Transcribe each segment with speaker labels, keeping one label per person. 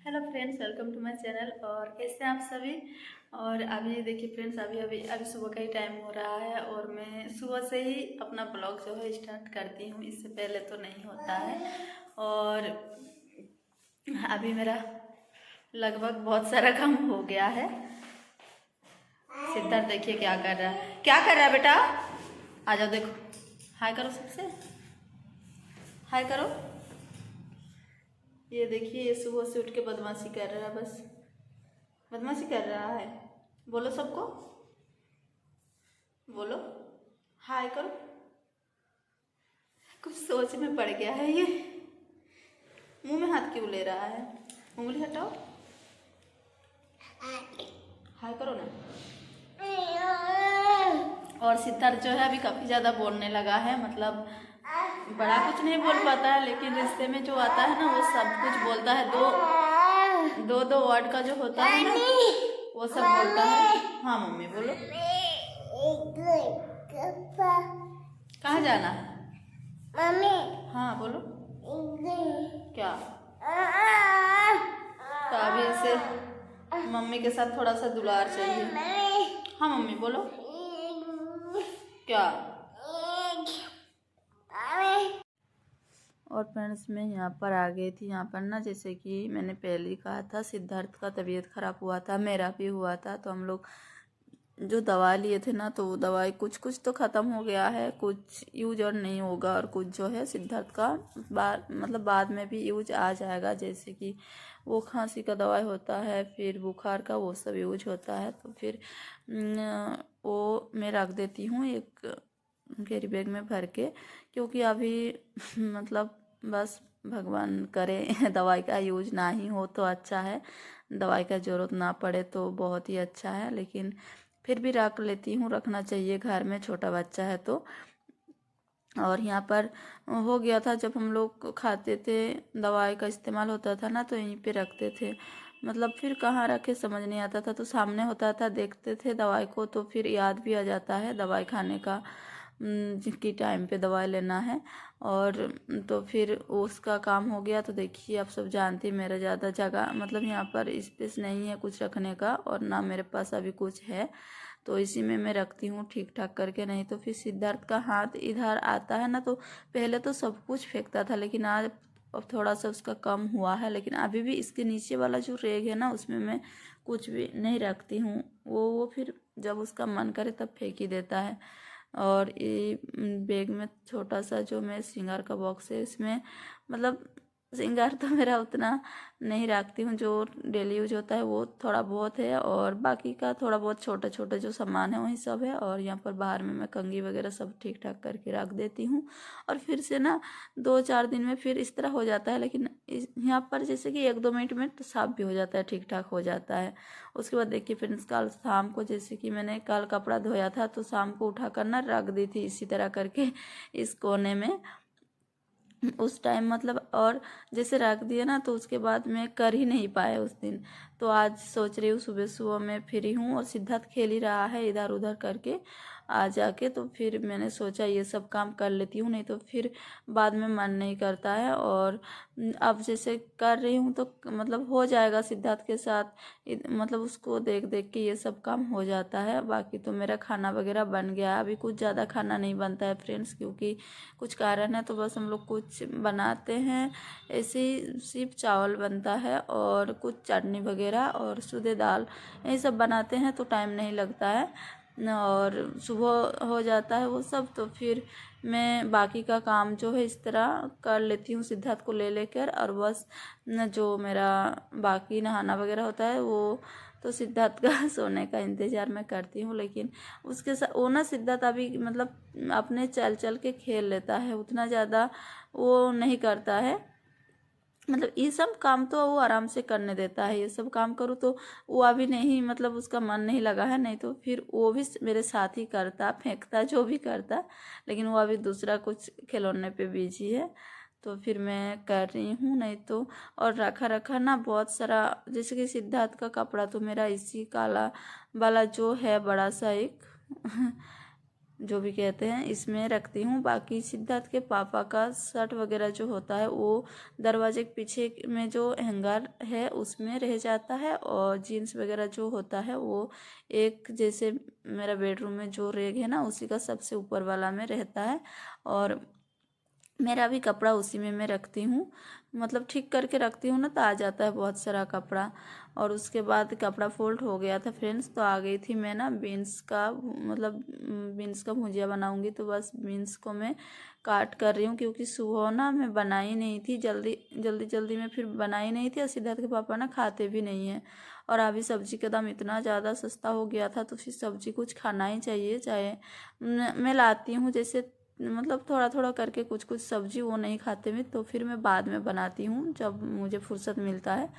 Speaker 1: Hello friends, welcome to my channel. और कैसे हैं आप सभी। और अभी देखिए फ्रेंड्स, अभी सुबह का ही टाइम हो रहा है और मैं सुबह से ही अपना ब्लॉग जो है स्टार्ट करती हूँ। इससे पहले तो नहीं होता है। और अभी मेरा लगभग बहुत सारा काम हो गया है। सिद्धार्थ देखिए क्या कर रहा है। क्या कर रहा है बेटा? आ जाओ, देखो, हाय करो, सबसे हाय करो। ये देखिए, ये सुबह से उठ के बदमाशी कर रहा है, बस बदमाशी कर रहा है। बोलो सबको, बोलो, हाय करो। कुछ सोच में पड़ गया है ये। मुंह में हाथ क्यों ले रहा है? उंगली हटाओ, हाय करो ना। और सिद्धार्थ जो है अभी काफ़ी ज़्यादा बोलने लगा है। मतलब बड़ा कुछ नहीं बोल पाता है, लेकिन रिश्ते में जो आता है ना वो सब कुछ बोलता है। दो वर्ड का जो होता है ना वो सब बोलता है। हाँ मम्मी बोलो। कहाँ जाना है मम्मी? हाँ बोलो। क्या? तो अभी इसे मम्मी के साथ थोड़ा सा दुलार चाहिए। हाँ मम्मी बोलो। क्या? और फ्रेंड्स, मैं यहाँ पर आ गई थी। यहाँ पर ना, जैसे कि मैंने पहले ही कहा था, सिद्धार्थ का तबीयत ख़राब हुआ था, मेरा भी हुआ था। तो हम लोग जो दवा लिए थे ना, तो वो दवाई कुछ कुछ तो ख़त्म हो गया है, कुछ यूज और नहीं होगा, और कुछ जो है सिद्धार्थ का बाद में भी यूज आ जाएगा। जैसे कि वो खांसी का दवाई होता है, फिर बुखार का, वो सब यूज होता है। तो फिर वो मैं रख देती हूँ एक कैरी बैग में भर के, क्योंकि अभी मतलब बस भगवान करे दवाई का यूज ना ही हो तो अच्छा है, दवाई का ज़रूरत ना पड़े तो बहुत ही अच्छा है। लेकिन फिर भी रख लेती हूँ, रखना चाहिए, घर में छोटा बच्चा है तो। और यहाँ पर हो गया था, जब हम लोग खाते थे, दवाई का इस्तेमाल होता था ना, तो यहीं पे रखते थे। मतलब फिर कहाँ रखे समझ नहीं आता था, तो सामने होता था, देखते थे दवाई को, तो फिर याद भी आ जाता है दवाई खाने का, जिसकी टाइम पे दवाई लेना है। और तो फिर उसका काम हो गया। तो देखिए, आप सब जानते हैं मेरा ज़्यादा जगह मतलब यहाँ पर स्पेस नहीं है कुछ रखने का, और ना मेरे पास अभी कुछ है, तो इसी में मैं रखती हूँ ठीक ठाक करके। नहीं तो फिर सिद्धार्थ का हाथ इधर आता है ना, तो पहले तो सब कुछ फेंकता था, लेकिन आज अब थोड़ा सा उसका कम हुआ है। लेकिन अभी भी इसके नीचे वाला जो रेग है ना, उसमें मैं कुछ भी नहीं रखती हूँ। वो फिर जब उसका मन करे तब फेंक ही देता है। और ये बैग में छोटा सा जो मैं श्रृंगार का बॉक्स है, इसमें मतलब श्रृंगार तो मेरा उतना नहीं रखती हूँ, जो डेली यूज होता है वो थोड़ा बहुत है, और बाकी का थोड़ा बहुत छोटा छोटा जो सामान है वही सब है। और यहाँ पर बाहर में मैं कंघी वगैरह सब ठीक ठाक करके रख देती हूँ। और फिर से ना 2-4 दिन में फिर इस तरह हो जाता है, लेकिन यहाँ पर जैसे कि 1-2 मिनट में तो साफ भी हो जाता है, ठीक ठाक हो जाता है। उसके बाद देखिए फ्रेंड्स, कल शाम को, जैसे कि मैंने कल कपड़ा धोया था, तो शाम को उठा कर ना रख दी थी इसी तरह करके इस कोने में उस टाइम। मतलब और जैसे रख दिया ना, तो उसके बाद मैं कर ही नहीं पाया उस दिन। तो आज सोच रही हूँ सुबह सुबह मैं फ्री हूँ और सिद्धार्थ खेल ही रहा है इधर उधर करके आ जाके, तो फिर मैंने सोचा ये सब काम कर लेती हूँ, नहीं तो फिर बाद में मन नहीं करता है। और अब जैसे कर रही हूँ तो मतलब हो जाएगा सिद्धार्थ के साथ, मतलब उसको देख देख के ये सब काम हो जाता है। बाकी तो मेरा खाना वगैरह बन गया है। अभी कुछ ज़्यादा खाना नहीं बनता है फ्रेंड्स, क्योंकि कुछ कारण है, तो बस हम लोग कुछ बनाते हैं, ऐसे ही सिर्फ चावल बनता है और कुछ चटनी वगैरह और सूधे दाल, यही सब बनाते हैं, तो टाइम नहीं लगता है और सुबह हो जाता है वो सब। तो फिर मैं बाकी का काम जो है इस तरह कर लेती हूँ सिद्धार्थ को ले लेकर, और बस जो मेरा बाकी नहाना वगैरह होता है वो तो सिद्धार्थ का सोने का इंतज़ार मैं करती हूँ। लेकिन उसके साथ वो ना, सिद्धार्थ अभी मतलब अपने चल चल के खेल लेता है, उतना ज़्यादा वो नहीं करता है। मतलब ये सब काम तो वो आराम से करने देता है, ये सब काम करूँ तो वो अभी नहीं, मतलब उसका मन नहीं लगा है, नहीं तो फिर वो भी मेरे साथ ही करता, फेंकता, जो भी करता। लेकिन वो अभी दूसरा कुछ खिलौने पे बिजी है, तो फिर मैं कर रही हूँ। नहीं तो और रखा रखा ना बहुत सारा, जैसे कि सिद्धार्थ का कपड़ा तो मेरा इसी काला वाला जो है बड़ा सा एक जो भी कहते हैं, इसमें रखती हूँ। बाकी सिद्धार्थ के पापा का शर्ट वगैरह जो होता है वो दरवाजे के पीछे में जो हैंगर है उसमें रह जाता है, और जीन्स वगैरह जो होता है वो एक जैसे मेरा बेडरूम में जो रेग है ना उसी का सबसे ऊपर वाला में रहता है। और मेरा भी कपड़ा उसी में मैं रखती हूँ, मतलब ठीक करके रखती हूँ ना तो आ जाता है बहुत सारा कपड़ा। और उसके बाद कपड़ा फोल्ड हो गया था फ्रेंड्स, तो आ गई थी मैं ना बीन्स का, मतलब बीन्स का भुजिया बनाऊंगी, तो बस बीन्स को मैं काट कर रही हूँ, क्योंकि सुबह ना मैं बनाई नहीं थी, जल्दी में फिर बनाई नहीं थी, और सिद्धार्थ के पापा ना खाते भी नहीं हैं। और अभी सब्जी का दाम इतना ज़्यादा सस्ता हो गया था, तो फिर सब्जी कुछ खाना ही चाहिए, चाहे मैं लाती हूँ जैसे, मतलब थोड़ा थोड़ा करके कुछ कुछ सब्जी, वो नहीं खाते मैं, तो फिर मैं बाद में बनाती हूँ जब मुझे फुर्सत मिलता है।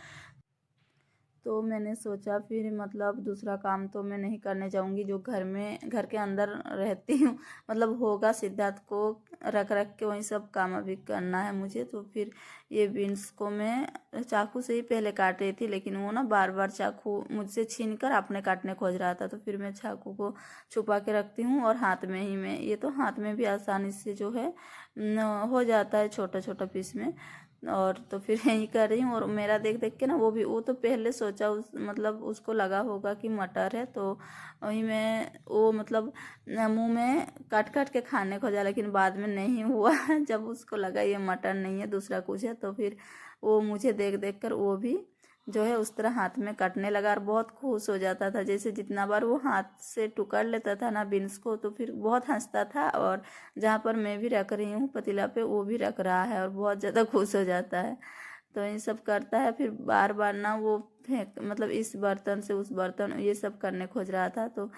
Speaker 1: तो मैंने सोचा फिर मतलब दूसरा काम तो मैं नहीं करने जाऊंगी, जो घर के अंदर रहती हूँ, मतलब होगा सिद्धार्थ को रख रख के वही सब काम अभी करना है मुझे। तो फिर ये बीन्स को मैं चाकू से ही पहले काट रही थी, लेकिन वो ना बार बार चाकू मुझसे छीन कर अपने काटने खोज रहा था, तो फिर मैं चाकू को छुपा के रखती हूँ, और हाथ में ही मैं, ये तो हाथ में भी आसानी से जो है हो जाता है छोटा छोटा पीस में। और तो फिर यही कर रही हूँ, और मेरा देख देख के ना वो तो पहले सोचा, उस मतलब उसको लगा होगा कि मटर है, तो वही मैं वो मतलब मुंह में काट काट के खाने को जा, लेकिन बाद में नहीं हुआ जब उसको लगा ये मटर नहीं है दूसरा कुछ है, तो फिर वो मुझे देख देख कर वो भी जो है उस तरह हाथ में काटने लगा, और बहुत खुश हो जाता था, जैसे जितना बार वो हाथ से टुकड़ लेता था ना बीन्स को, तो फिर बहुत हंसता था, और जहाँ पर मैं भी रख रही हूँ पतीला पे वो भी रख रहा है, और बहुत ज़्यादा खुश हो जाता है। तो ये सब करता है, फिर बार बार ना वो फेंक, मतलब इस बर्तन से उस बर्तन ये सब करने खोज रहा था, तो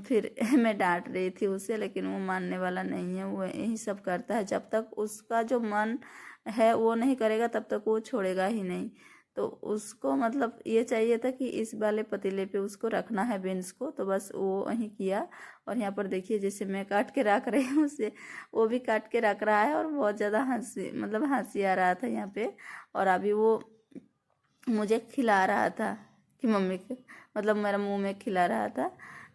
Speaker 1: फिर मैं डांट रही थी उसे, लेकिन वो मानने वाला नहीं है, वो यही सब करता है, जब तक उसका जो मन है वो नहीं करेगा तब तक वो छोड़ेगा ही नहीं। तो उसको मतलब ये चाहिए था कि इस वाले पतीले पे उसको रखना है बीन्स को, तो बस वो वही किया। और यहाँ पर देखिए जैसे मैं काट के रख रही हूँ उसे वो भी काट के रख रहा है, और बहुत ज़्यादा हंसी, मतलब हंसी आ रहा था यहाँ पे। और अभी वो मुझे खिला रहा था कि मम्मी के, मतलब मेरा मुंह में खिला रहा था,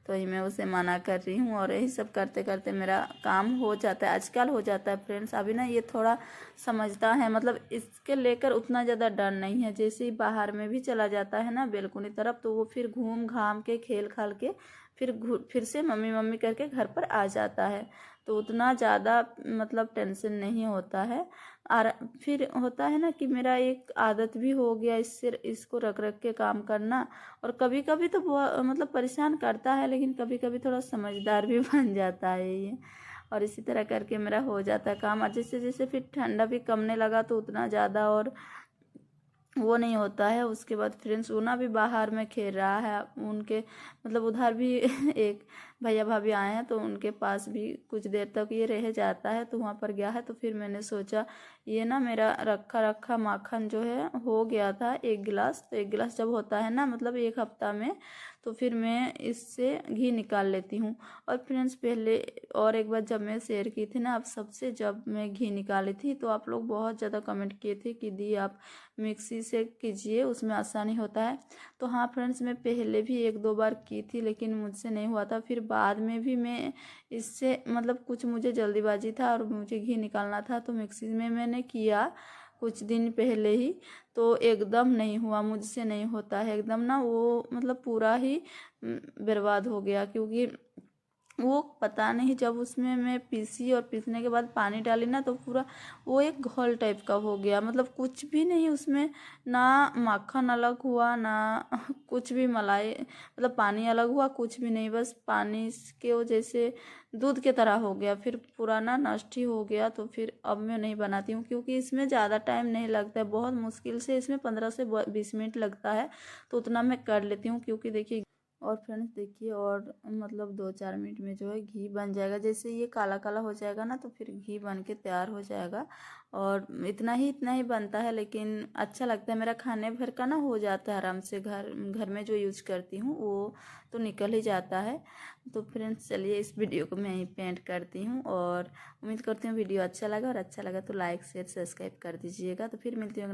Speaker 1: तो ही मैं उसे मना कर रही हूँ, और यही सब करते करते मेरा काम हो जाता है, आजकल हो जाता है फ्रेंड्स। अभी ना ये थोड़ा समझता है, मतलब इसके लेकर उतना ज़्यादा डर नहीं है, जैसे ही बाहर में भी चला जाता है ना बेलकुनी तरफ, तो वो फिर घूम घाम के खेल खाल के फिर से मम्मी मम्मी करके घर पर आ जाता है, तो उतना ज़्यादा मतलब टेंशन नहीं होता है। और फिर होता है ना कि मेरा एक आदत भी हो गया इससे, इसको रख रख के काम करना, और कभी कभी तो बहुत मतलब परेशान करता है, लेकिन कभी कभी थोड़ा समझदार भी बन जाता है ये। और इसी तरह करके मेरा हो जाता है काम, और जैसे जैसे फिर ठंडा भी कमने लगा तो उतना ज़्यादा और वो नहीं होता है। उसके बाद फ्रेंड्स ऊना भी बाहर में खेल रहा है, उनके मतलब उधर भी एक भैया भाभी आए हैं, तो उनके पास भी कुछ देर तक ये रह जाता है, तो वहाँ पर गया है। तो फिर मैंने सोचा ये ना मेरा रखा रखा माखन जो है हो गया था 1 गिलास, तो 1 गिलास जब होता है ना मतलब 1 हफ्ता में, तो फिर मैं इससे घी निकाल लेती हूँ। और फ्रेंड्स पहले और एक बार जब मैं शेयर की थी ना आप सबसे, जब मैं घी निकाली थी, तो आप लोग बहुत ज़्यादा कमेंट किए थे कि दी आप मिक्सी से कीजिए उसमें आसानी होता है। तो हाँ फ्रेंड्स मैं पहले भी 1-2 बार की थी, लेकिन मुझसे नहीं हुआ था। फिर बाद में भी मैं इससे मतलब कुछ मुझे जल्दीबाजी था और मुझे घी निकालना था, तो मिक्सी में मैंने किया कुछ दिन पहले ही, तो एकदम नहीं हुआ, मुझसे नहीं होता है एकदम ना, वो मतलब पूरा ही बर्बाद हो गया। क्योंकि वो पता नहीं जब उसमें मैं पीसी और पीसने के बाद पानी डाली ना, तो पूरा वो एक घोल टाइप का हो गया, मतलब कुछ भी नहीं उसमें, ना माखन अलग हुआ ना कुछ भी मलाई, मतलब पानी अलग हुआ कुछ भी नहीं, बस पानी के वो जैसे दूध के तरह हो गया, फिर पुराना नष्ट ही हो गया। तो फिर अब मैं नहीं बनाती हूँ, क्योंकि इसमें ज़्यादा टाइम नहीं लगता है, बहुत मुश्किल से इसमें 15 से 20 मिनट लगता है, तो उतना मैं कर लेती हूँ। क्योंकि देखिए और फ्रेंड्स देखिए, और मतलब 2-4 मिनट में जो है घी बन जाएगा, जैसे ये काला काला हो जाएगा ना, तो फिर घी बन के तैयार हो जाएगा। और इतना ही बनता है, लेकिन अच्छा लगता है, मेरा खाने भर का ना हो जाता है आराम से, घर घर में जो यूज करती हूँ वो तो निकल ही जाता है। तो फ्रेंड्स चलिए इस वीडियो को मैं यहीं पेंट करती हूँ, और उम्मीद करती हूँ वीडियो अच्छा लगा, और अच्छा लगा तो लाइक शेयर सब्सक्राइब कर दीजिएगा। तो फिर मिलती हूँ